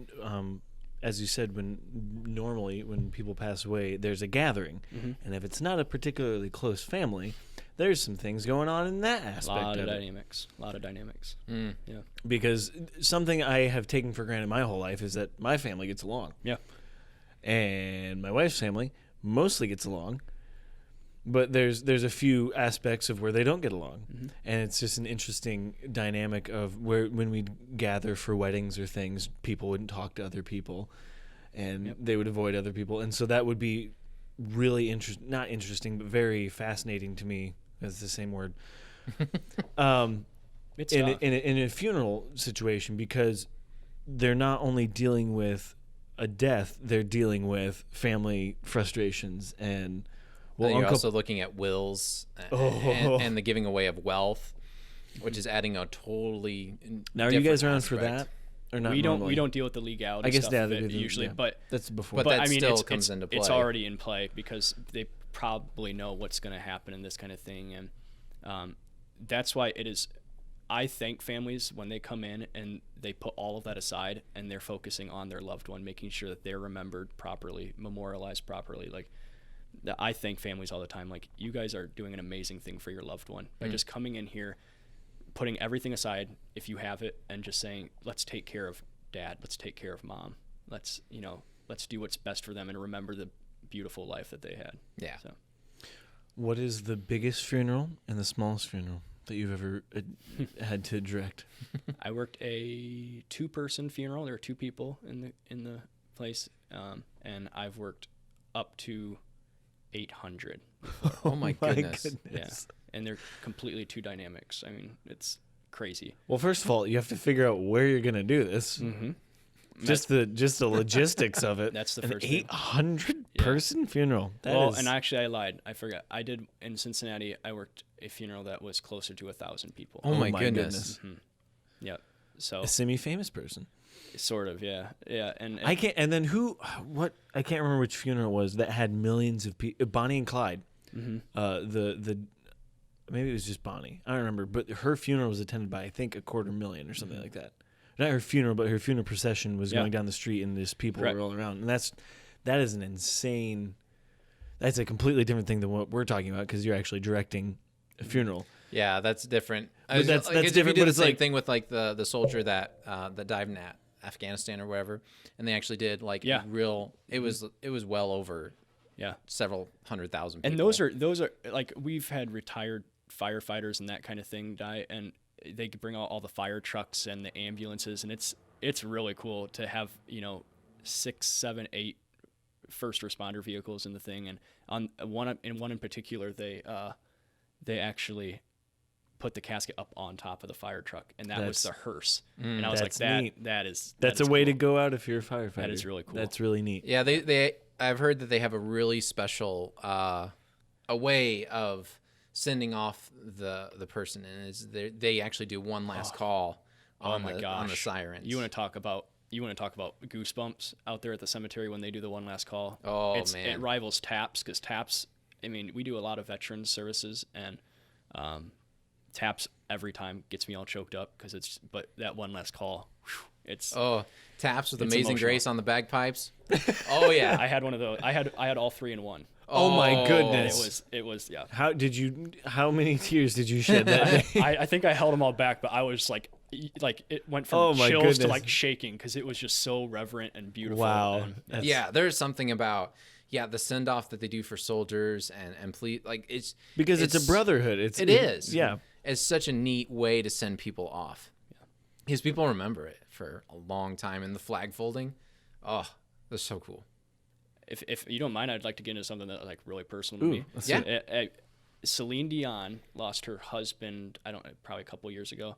as you said, when people pass away, there's a gathering, and if it's not a particularly close family, there's some things going on in that aspect. A lot of dynamics. Yeah. Because something I have taken for granted my whole life is that my family gets along. Yeah. And my wife's family mostly gets along. But there's a few aspects of where they don't get along, and it's just an interesting dynamic of where when we'd gather for weddings or things, people wouldn't talk to other people, and they would avoid other people, and so that would be really not interesting, but very fascinating to me. That's the same word. It's in a funeral situation, because they're not only dealing with a death, they're dealing with family frustrations and. Well, you're also looking at wills and the giving away of wealth, which is adding a totally. Now, are you guys around for that? Or not we normally? don't deal with the legality. I guess stuff they do usually, but that's before. But that I mean, still comes into play. It's already in play because they probably know what's going to happen in this kind of thing, and that's why it is. I thank families when they come in and they put all of that aside and they're focusing on their loved one, making sure that they're remembered properly, memorialized properly, like. I thank families all the time. Like, you guys are doing an amazing thing for your loved one by just coming in here, putting everything aside if you have it, and just saying, let's take care of dad. Let's take care of mom. Let's do what's best for them and remember the beautiful life that they had. Yeah. So, what is the biggest funeral and the smallest funeral that you've ever had to direct? I worked a 2-person funeral. There were 2 people in the place, and I've worked up to 800. Oh my goodness. Yeah, and they're completely 2 dynamics. I mean, it's crazy. Well, first of all, you have to figure out where you're going to do this. Mm-hmm. Just the logistics of it. That's the An first thing. 800 person funeral. And actually, I lied. I forgot. I did in Cincinnati. I worked a funeral that was closer to 1,000 people. Oh my goodness. Mm-hmm. Yep. So a semi-famous person. Sort of, yeah. And I can't. And then what? I can't remember which funeral it was that had millions of people. Bonnie and Clyde. The maybe it was just Bonnie. I don't remember. But her funeral was attended by, I think, 250,000 or something like that. Not her funeral, but her funeral procession was going down the street, and there's people were all around. And that is an insane. That's a completely different thing than what we're talking about, because you're actually directing a funeral. Yeah, that's different. But that's different. We did But the it's same like thing with like the soldier that died in Afghanistan or whatever, and they actually did like real. It was well over several 100,000 people. And those are like, we've had retired firefighters and that kind of thing die, and they bring out all the fire trucks and the ambulances, and it's really cool to have 6, 7, 8 first responder vehicles in the thing. And on one in particular, they actually put the casket up on top of the fire truck, and that was the hearse. And I was like, neat. that's a way cool. to go out if you're a firefighter. That is really cool. That's really neat. Yeah, they I've heard that they have a really special a way of sending off the person, and they actually do one last call on the sirens. You want to talk about goosebumps out there at the cemetery when they do the one last call? Oh, man. It rivals TAPS, because TAPS, I mean, we do a lot of veterans services, and TAPS every time gets me all choked up, but that one last call, it's TAPS with it's Amazing emotional. Grace on the bagpipes. Oh yeah, I had one of those. I had all 3 in one. Oh my goodness! It was yeah. How many tears did you shed that day? I think I held them all back, but I was like it went from chills to like shaking, because it was just so reverent and beautiful. Wow. And yeah, there's something about the send off that they do for soldiers and please, like, it's because it's a brotherhood. It is. Yeah. It's such a neat way to send people off. Yeah. Because people remember it for a long time, and the flag folding, that's so cool. If you don't mind, I'd like to get into something that like really personal to me. Yeah. Celine Dion lost her husband, probably a couple years ago,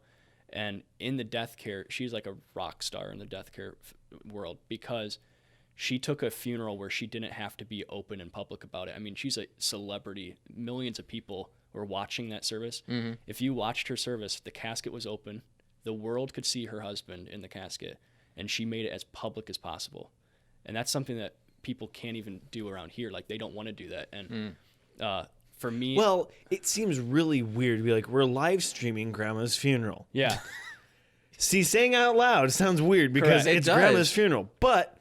and in the death care, she's like a rock star in the death care world, because she took a funeral where she didn't have to be open and public about it. I mean, she's a celebrity. Millions of people were watching that service. Mm-hmm. If you watched her service, the casket was open. The world could see her husband in the casket, and she made it as public as possible. And that's something that people can't even do around here. Like, they don't want to do that. And for me, well, it seems really weird to be like, we're live streaming Grandma's funeral. Yeah. See, saying out loud sounds weird because Correct. it's Grandma's funeral. But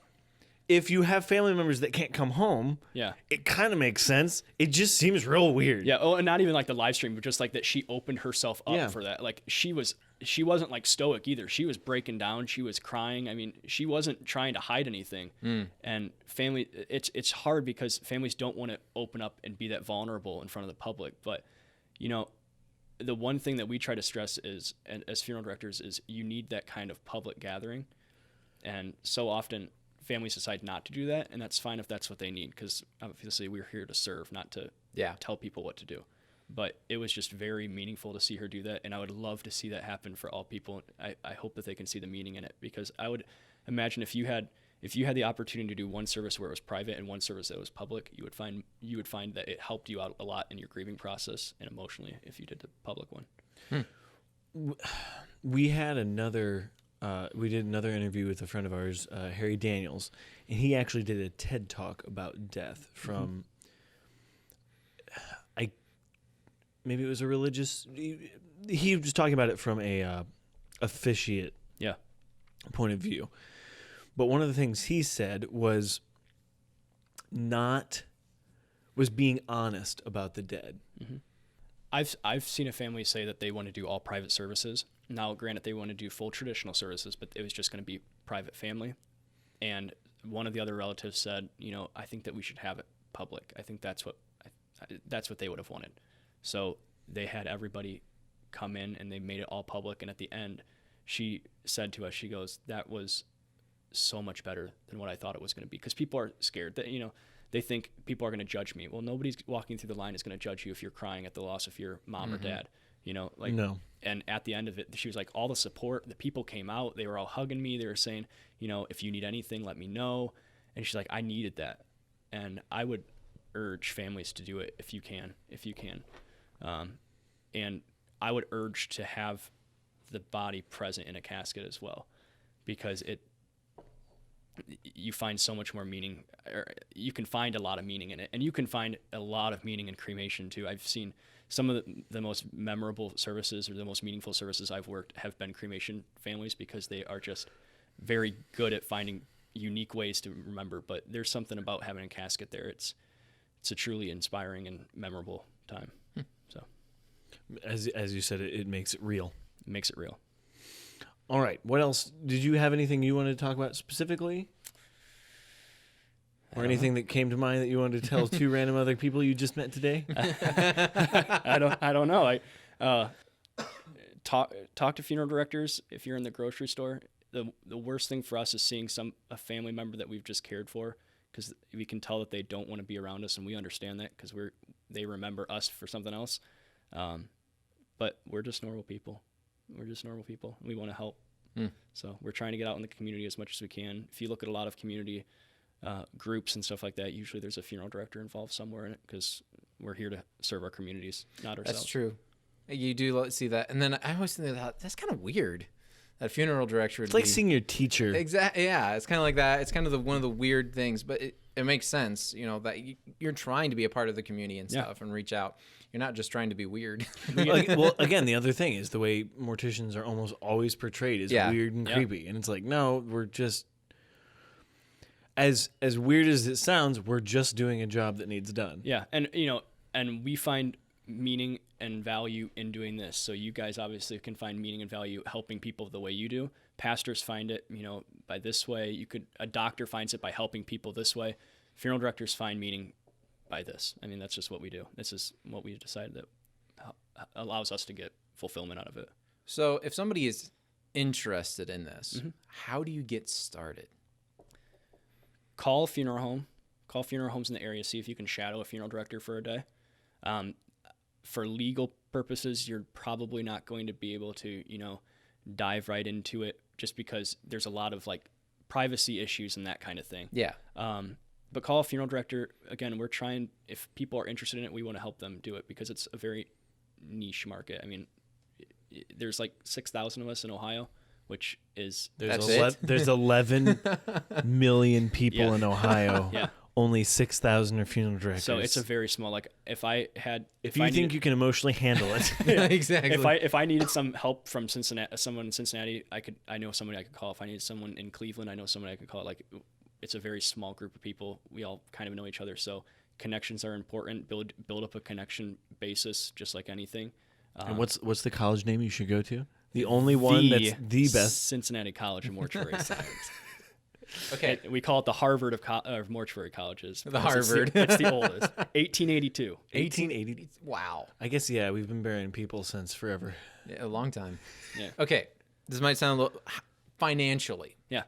if you have family members that can't come home, it kind of makes sense. It just seems real weird. Yeah. Oh, and not even like the live stream, but just like that she opened herself up for that. Like, she was she wasn't like stoic either. She was breaking down. She was crying. I mean, she wasn't trying to hide anything. And family, it's hard because families don't want to open up and be that vulnerable in front of the public. But, you know, the one thing that we try to stress is, and as funeral directors, is you need that kind of public gathering. And so often families decide not to do that, and that's fine if that's what they need, because obviously we're here to serve, not to tell people what to do. But it was just very meaningful to see her do that, and I would love to see that happen for all people. I hope that they can see the meaning in it, because I would imagine if you had the opportunity to do one service where it was private and one service that was public, you would find that it helped you out a lot in your grieving process and emotionally if you did the public one. We had we did another interview with a friend of ours, Harry Daniels, and he actually did a TED Talk about death from, maybe it was a religious, he was talking about it from a officiate point of view. But one of the things he said was being honest about the dead. I've seen a family say that they want to do all private services. Now, granted, they want to do full traditional services, but it was just going to be private family. And one of the other relatives said, you know, I think that we should have it public. I think that's what they would have wanted. So they had everybody come in and they made it all public. And at the end, she said to us, she goes, that was so much better than what I thought it was going to be. Because people are scared that, you know, they think people are going to judge me. Well, nobody's walking through the line is going to judge you if you're crying at the loss of your mom or dad, you know, like, no. And at the end of it, she was like, all the support, the people came out, they were all hugging me. They were saying, you know, if you need anything, let me know. And she's like, I needed that. And I would urge families to do it if you can. And I would urge to have the body present in a casket as well, because you find so much more meaning, or you can find a lot of meaning in it, and you can find a lot of meaning in cremation too. I've seen some of the most memorable services or the most meaningful services I've worked have been cremation families, because they are just very good at finding unique ways to remember. But there's something about having a casket there. It's a truly inspiring and memorable time. So, as you said, it makes it real. It makes it real. All right. What else? Did you have anything you wanted to talk about specifically? Or anything that came to mind that you wanted to tell two random other people you just met today? I don't know. Talk to funeral directors if you're in the grocery store. The worst thing for us is seeing a family member that we've just cared for, because we can tell that they don't want to be around us, and we understand that because they remember us for something else. But we're just normal people. We want to help. So we're trying to get out in the community as much as we can. If you look at a lot of community groups and stuff like that, usually there's a funeral director involved somewhere in it, because we're here to serve our communities, not ourselves. That's true. You do see that. And then I always think that's kind of weird. That funeral director would It's like seeing your teacher. Exactly. Yeah, it's kind of like that. It's kind of one of the weird things, but it makes sense, you know, that you're trying to be a part of the community and stuff and reach out. You're not just trying to be weird. Well, again, the other thing is the way morticians are almost always portrayed is weird and creepy. And it's like, no, we're just, as weird as it sounds, we're just doing a job that needs done. Yeah. And, you know, and we find meaning and value in doing this. So you guys obviously can find meaning and value helping people the way you do. Pastors find it, you know, by this way. A doctor finds it by helping people this way. Funeral directors find meaning by this. I mean, that's just what we do. This is what we decided that allows us to get fulfillment out of it. So if somebody is interested in this, how do you get started? Call a funeral home. Call funeral homes in the area. See if you can shadow a funeral director for a day. For legal purposes, you're probably not going to be able to, you know, dive right into it, just because there's a lot of like privacy issues and that kind of thing. Yeah. But call a funeral director. Again, we're trying, if people are interested in it, we want to help them do it, because it's a very niche market. I mean, there's like 6,000 of us in Ohio, which is... There's 11 million people in Ohio. Yeah. Only 6,000 are funeral directors. So it's a very small, like, if you think you can emotionally handle it. Exactly. If I needed some help from Cincinnati, someone in Cincinnati, I know somebody I could call. If I needed someone in Cleveland, I know somebody I could call. Like, it's a very small group of people. We all kind of know each other. So connections are important. Build up a connection basis, just like anything. And what's the college name you should go to? The only one that's the best. Cincinnati College of Mortuary Science. Okay. And we call it the Harvard of mortuary colleges. The Harvard. It's the oldest. 1882. 1880. Wow. I guess, yeah, we've been burying people since forever. Yeah, a long time. Yeah. Okay. This might sound a little financially. Yeah.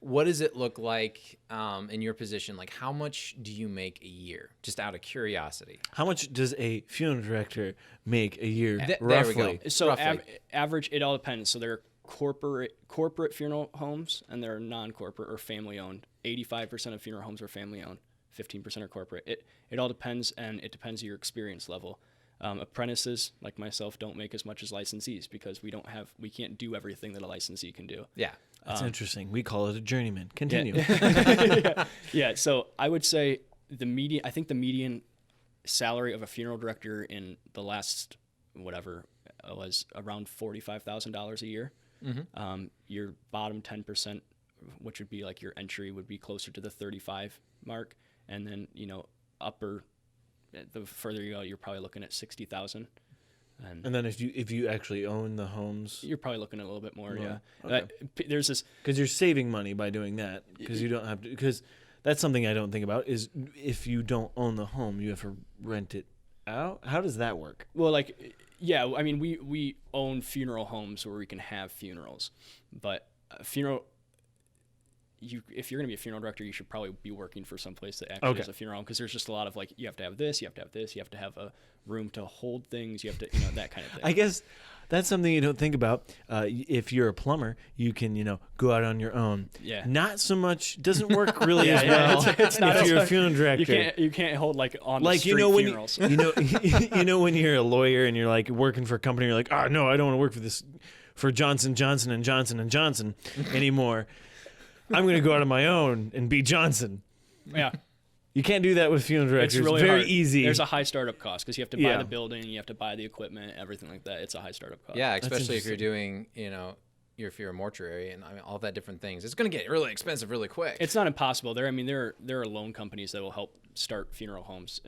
What does it look like in your position? Like, how much do you make a year? Just out of curiosity. How much does a funeral director make a year, There roughly? we go. So Roughly. average, it all depends. So there are corporate funeral homes, and there are non-corporate or family-owned. 85% of funeral homes are family-owned. 15% are corporate. It all depends, and it depends on your experience level. Apprentices like myself don't make as much as licensees because we can't do everything that a licensee can do. Yeah. That's interesting. We call it a journeyman. Continue. Yeah. So I would say the median salary of a funeral director in the last was around $45,000 a year. Mm-hmm. Your bottom 10%, which would be like your entry, would be closer to the 35 mark, and then upper. The further you go, you're probably looking at 60,000. And then if you actually own the homes, You're probably looking at a little bit more. More. Yeah. Okay. There's this. because you're saving money by doing that, because you don't have to. Because that's something I don't think about is if you don't own the home, you have to rent it out. How does that work? Well, I mean, we own funeral homes where we can have funerals, but if you're going to be a funeral director, you should probably be working for some place that actually is a funeral home, because there's just a lot of you have to have this, you have to have this, you have to have a room to hold things, you have to, that kind of thing. I guess that's something you don't think about. If you're a plumber, you can, go out on your own. Yeah. Not so much. Doesn't work really as well. It's not if you're a as- funeral director. You can't hold on the street when funerals. when you're a lawyer and you're working for a company, you're like, oh no, I don't want to work for Johnson and Johnson anymore. I'm going to go out on my own and be Johnson. Yeah. You can't do that with funeral directors. It's really very hard. easy. There's a high startup cost because you have to buy Yeah. the building, you have to buy the equipment, everything like that. It's a high startup cost. Yeah, especially if you're doing, if you're a mortuary and all that different things. It's going to get really expensive really quick. It's not impossible. There are loan companies that will help start funeral homes,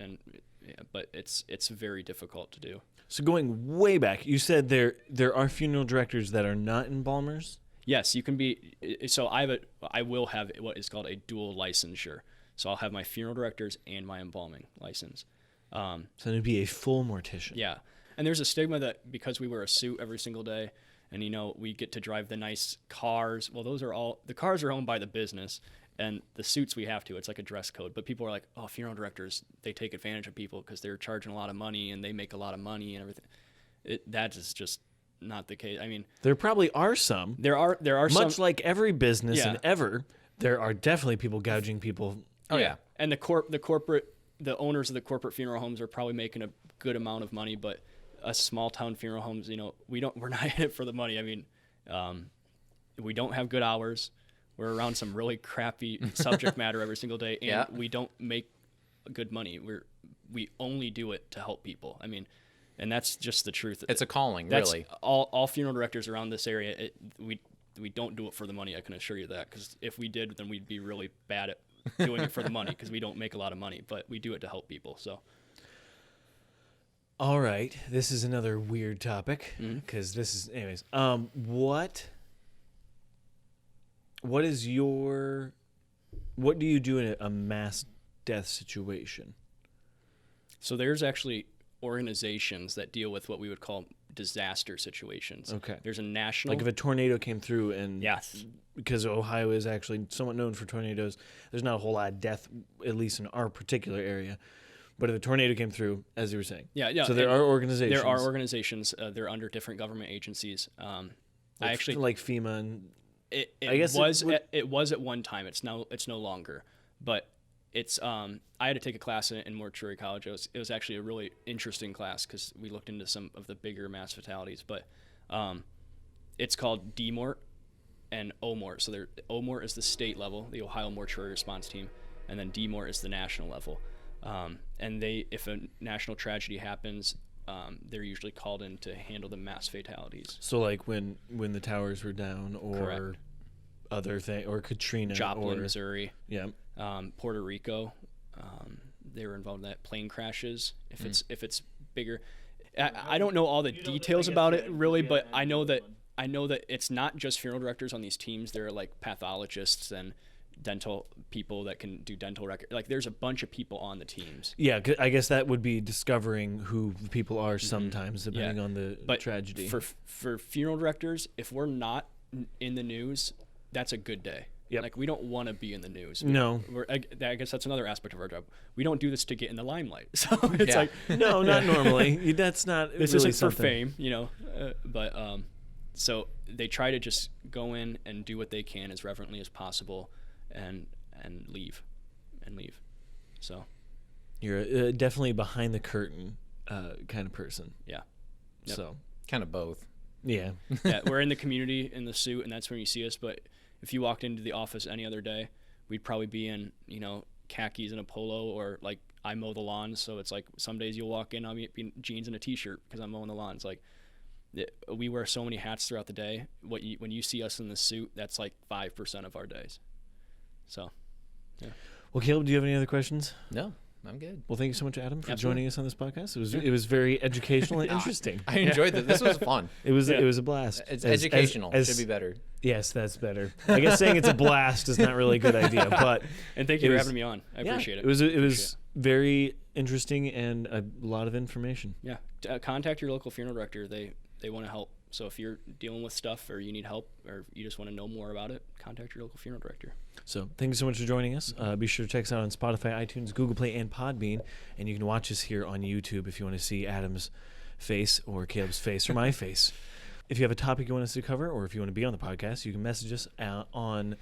but it's very difficult to do. So going way back, you said there are funeral directors that are not embalmers? Yes, you can be. So I will have what is called a dual licensure. So I'll have my funeral directors and my embalming license. So it'd be a full mortician. Yeah, and there's a stigma that because we wear a suit every single day, and we get to drive the nice cars. Well, the cars are owned by the business, and the suits we have to. It's like a dress code. But people are like, oh, funeral directors, they take advantage of people because they're charging a lot of money and they make a lot of money and everything. That is just not the case. I mean, There probably are some. there are Much some, like every business Yeah. and ever, there are definitely people gouging people. Oh, yeah. And the owners of the corporate funeral homes are probably making a good amount of money, but us small town funeral homes, we're not in it for the money. I mean, we don't have good hours. We're around some really crappy subject matter every single day, and we don't make good money. We only do it to help people. I mean, and that's just the truth. It's a calling, That's really. all funeral directors around this area. We don't do it for the money. I can assure you that, because if we did, then we'd be really bad at doing it for the money, because we don't make a lot of money, but we do it to help people. So. All right, this is another weird topic because this is, anyways. What do you do in a mass death situation? So there's actually organizations that deal with what we would call disaster situations. Okay. There's a national. Like if a tornado came through and Yes. because Ohio is actually somewhat known for tornadoes, there's not a whole lot of death, at least in our particular area. But if a tornado came through, as you were saying. Yeah. So there are organizations. There are organizations. They're under different government agencies. I actually like FEMA and I guess it was at one time. It's no longer. But it's I had to take a class in mortuary college. It was actually a really interesting class because we looked into some of the bigger mass fatalities. But it's called DMORT and OMORT. So OMORT is the state level, the Ohio Mortuary Response Team, and then DMORT is the national level. And if a national tragedy happens, they're usually called in to handle the mass fatalities. So like when the towers were down, or Correct. other thing, or Katrina, Joplin, Missouri, yeah, Puerto Rico, they were involved in that. Plane crashes, if it's bigger. I don't know all the details about it really, but I know that I know that it's not just funeral directors on these teams. There are like pathologists and dental people that can do dental record. Like there's a bunch of people on the teams. Yeah, I guess that would be discovering who the people are sometimes, depending on the tragedy. For funeral directors, if we're not in the news, that's a good day. Yep. Like we don't want to be in the news. I guess that's another aspect of our job. We don't do this to get in the limelight. So it's like no, not normally. That's not. This really isn't for something. fame, but so they try to just go in and do what they can as reverently as possible, and leave. So You're definitely behind the curtain kind of person. Yeah. Yep. So kind of both. Yeah. Yeah, we're in the community in the suit, and that's when you see us. But if you walked into the office any other day, we'd probably be in, khakis and a polo, or like I mow the lawns. So it's like some days you'll walk in, I'll be in jeans and a t-shirt because I'm mowing the lawns. Like we wear so many hats throughout the day. When you see us in the suit, that's like 5% of our days. So, yeah. Well, Caleb, do you have any other questions? No, I'm good. Well, thank you so much, Adam, for Absolutely. joining us on this podcast. It was very educational and interesting. I enjoyed it. This was fun. It was a blast. It's educational. Should be better. Yes, that's better. I guess saying it's a blast is not really a good idea, but and thank you for having me on. I appreciate it. It was very interesting and a lot of information. Yeah, contact your local funeral director. They want to help. So if you're dealing with stuff or you need help or you just want to know more about it, contact your local funeral director. So thank you so much for joining us. Be sure to check us out on Spotify, iTunes, Google Play, and PodBean. And you can watch us here on YouTube if you want to see Adam's face or Caleb's face or my face. If you have a topic you want us to cover, or if you want to be on the podcast, you can message us on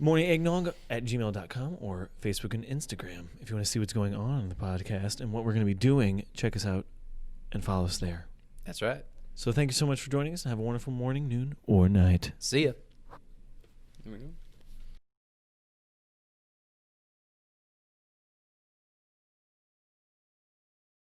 morningeggnog@gmail.com or Facebook and Instagram. If you want to see what's going on the podcast and what we're going to be doing, check us out and follow us there. That's right. So thank you so much for joining us, and have a wonderful morning, noon, or night. See ya. There we go.